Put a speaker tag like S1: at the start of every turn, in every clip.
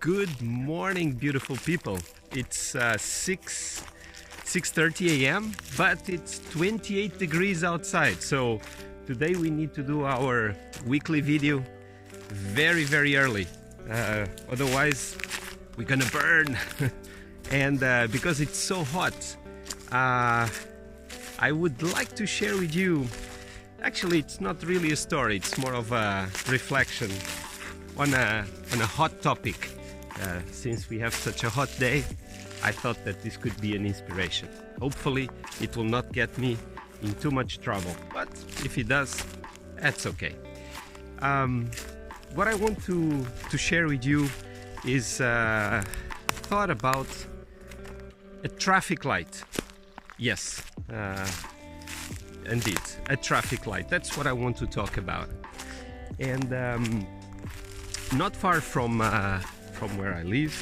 S1: Good morning, beautiful people. It's 6:30 a.m., but it's 28 degrees outside. So today we need to do our weekly video very early. Otherwise, we're gonna burn. And because it's so hot, I would like to share with you. Actually, it's not really a story. It's more of a reflection on a hot topic. Since we have such a hot day, I thought that this could be an inspiration. Hopefully it will not get me in too much trouble, but if it does, that's okay. What I want to share with you is thought about a traffic light. Yes, indeed, a traffic light. That's what I want to talk about. And not far from where I live,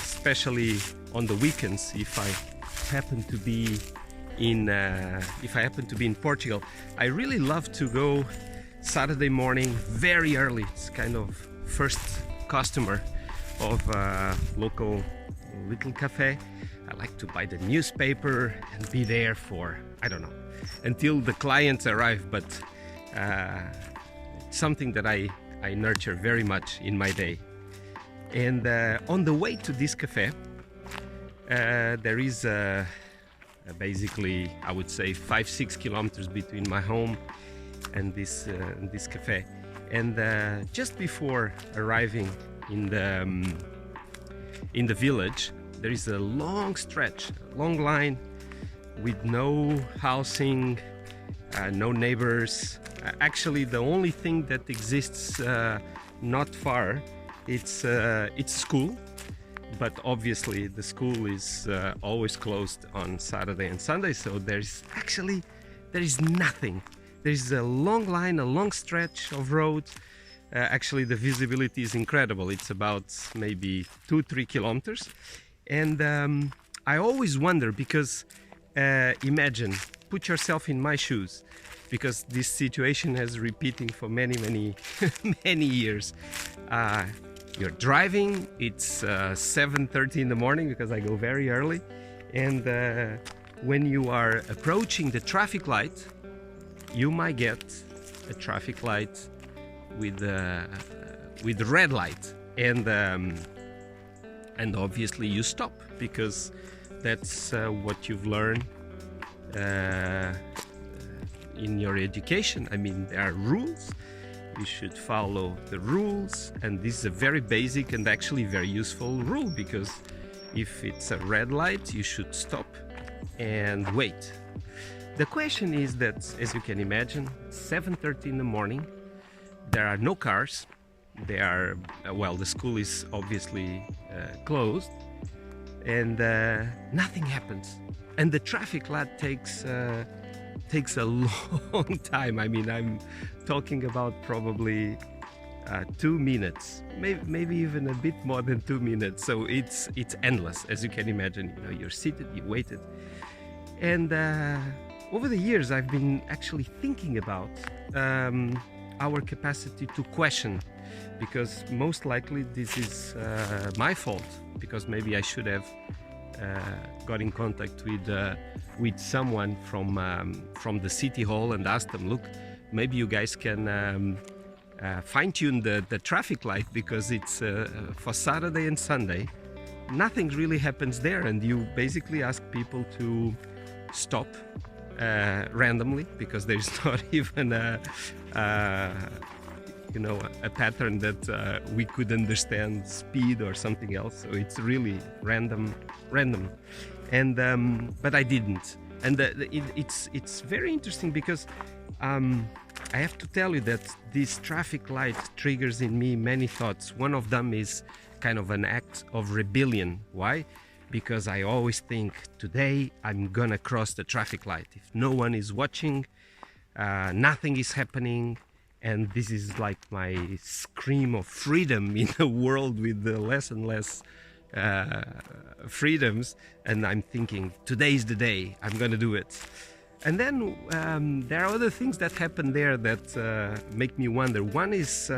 S1: especially on the weekends, if I happen to be in Portugal, I really love to go Saturday morning very early. It's kind of first customer of a local little cafe. I like to buy the newspaper and be there for, I don't know, until the clients arrive, but it's something that I nurture very much in my day. And on the way to this cafe, there is basically, I would say, 5-6 kilometers between my home and this cafe. And just before arriving in the village, there is a long stretch, a long line with no housing, no neighbors. Actually, the only thing that exists not far, it's school, but obviously the school is always closed on Saturday and Sunday, so there is nothing. There is a long line, a long stretch of road. Actually, the visibility is incredible. It's about maybe 2-3 kilometers. And I always wonder, because imagine, put yourself in my shoes, because this situation has repeating for many many years. You're driving, it's 7:30 in the morning, because I go very early, and when you are approaching the traffic light, you might get a traffic light with red light, and obviously you stop, because that's what you've learned in your education. I mean, there are rules. You should follow the rules, and this is a very basic and actually very useful rule, because if it's a red light, you should stop and wait. The question is that, as you can imagine, 7:30 in the morning, there are no cars. The school is obviously closed, and nothing happens. And the traffic light takes a long time. I mean, I'm talking about probably 2 minutes, maybe even a bit more than 2 minutes. So it's endless, as you can imagine. You know, you're seated, you waited, and over the years, I've been actually thinking about our capacity to question, because most likely this is my fault, because maybe I should have got in contact with someone from the city hall and asked them, look, maybe you guys can fine-tune the traffic light, because it's for Saturday and Sunday, nothing really happens there, and you basically ask people to stop randomly, because there's not even a pattern that we could understand, speed or something else. So it's really random, and but I didn't. And it's very interesting, because I have to tell you that this traffic light triggers in me many thoughts. One of them is kind of an act of rebellion. Why? Because I always think, today I'm gonna cross the traffic light. If no one is watching, nothing is happening, and this is like my scream of freedom in a world with less and less freedoms, and I'm thinking, today's the day, I'm gonna do it. And then there are other things that happen there that make me wonder. One is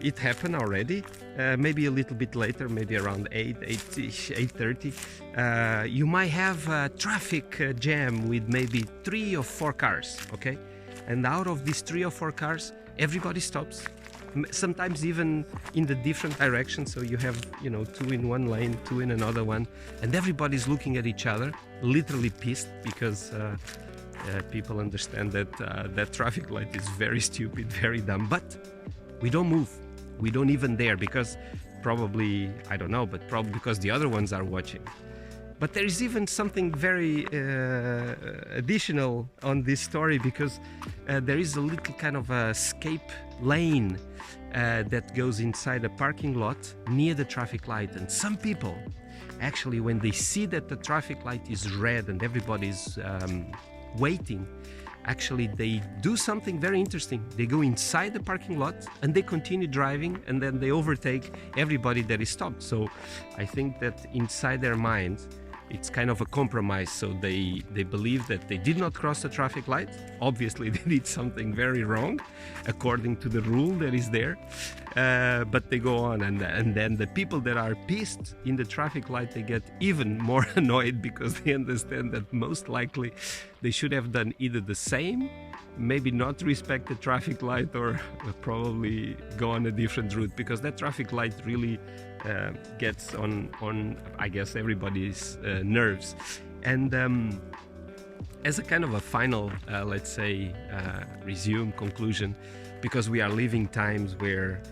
S1: it happened already. Maybe a little bit later, maybe around 8:30. You might have a traffic jam with maybe 3 or 4 cars, okay? And out of these 3 or 4 cars, everybody stops. Sometimes even in the different directions. So you have, 2 in one lane, 2 in another one, and everybody's looking at each other, literally pissed because people understand that that traffic light is very stupid, very dumb. But we don't move. We don't even dare because probably, I don't know, but probably because the other ones are watching. But there is even something very additional on this story because there is a little kind of a escape lane that goes inside a parking lot near the traffic light. And some people, actually, when they see that the traffic light is red and everybody's waiting, actually they do something very interesting. They go inside the parking lot and they continue driving, and then they overtake everybody that is stopped. So I think that inside their mind, it's kind of a compromise. So they believe that they did not cross the traffic light. Obviously, they did something very wrong according to the rule that is there. But they go on, and then the people that are pissed in the traffic light, they get even more annoyed because they understand that most likely they should have done either the same, maybe not respect the traffic light, or probably go on a different route, because that traffic light really gets on I guess everybody's nerves. And as a kind of a final let's say resume conclusion, because we are living times where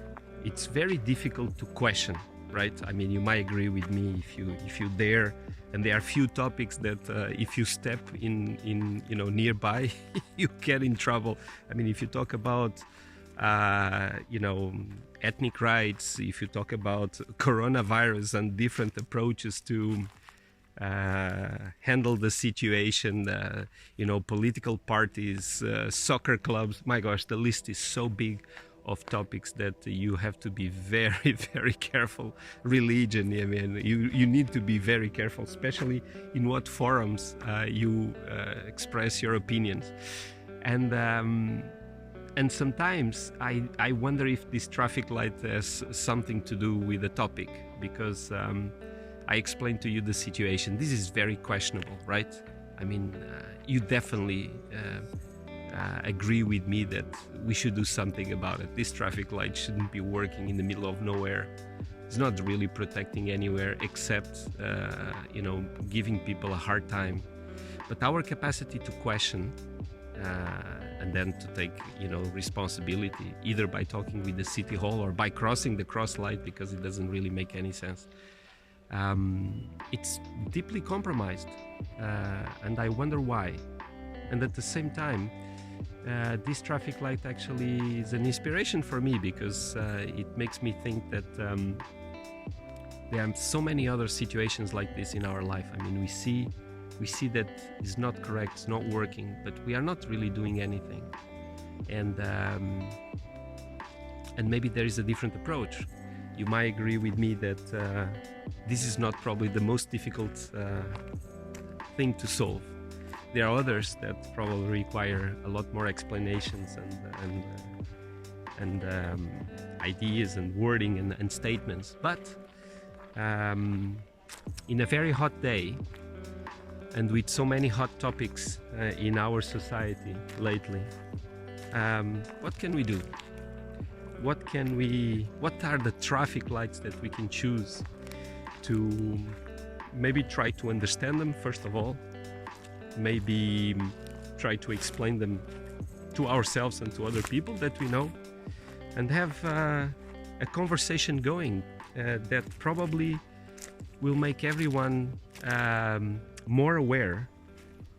S1: it's very difficult to question, right? I mean, you might agree with me if you dare, and there are few topics that if you step in nearby you get in trouble. I mean, if you talk about ethnic rights, if you talk about coronavirus and different approaches to handle the situation, political parties, soccer clubs, my gosh, the list is so big of topics that you have to be very, very careful. Religion, I mean, you need to be very careful, especially in what forums you express your opinions. And sometimes I wonder if this traffic light has something to do with the topic, because I explained to you the situation. This is very questionable, right? I mean, you definitely agree with me that we should do something about it. This traffic light shouldn't be working in the middle of nowhere. It's not really protecting anywhere except, giving people a hard time. But our capacity to question and then to take, responsibility, either by talking with the city hall or by crossing the cross light, because it doesn't really make any sense. It's deeply compromised, and I wonder why. And at the same time, this traffic light actually is an inspiration for me, because it makes me think that there are so many other situations like this in our life. I mean, we see that it's not correct, it's not working, but we are not really doing anything. And maybe there is a different approach. You might agree with me that this is not probably the most difficult thing to solve. There are others that probably require a lot more explanations and ideas and wording and statements. But in a very hot day, and with so many hot topics in our society lately, what can we do? What are the traffic lights that we can choose to maybe try to understand them, first of all, maybe try to explain them to ourselves and to other people that we know, and have a conversation going that probably will make everyone more aware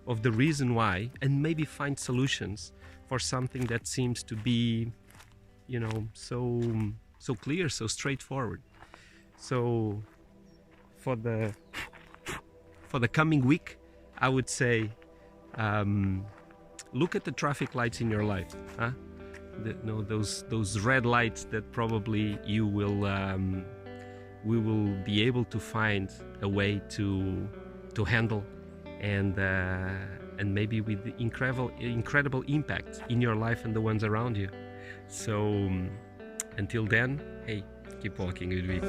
S1: of the reason why, and maybe find solutions for something that seems to be, so clear, so straightforward. So for the coming week, I would say, look at the traffic lights in your life, huh? Those red lights that probably you will we will be able to find a way to handle, and maybe with incredible impact in your life and the ones around you. So Until then, hey, keep walking with me.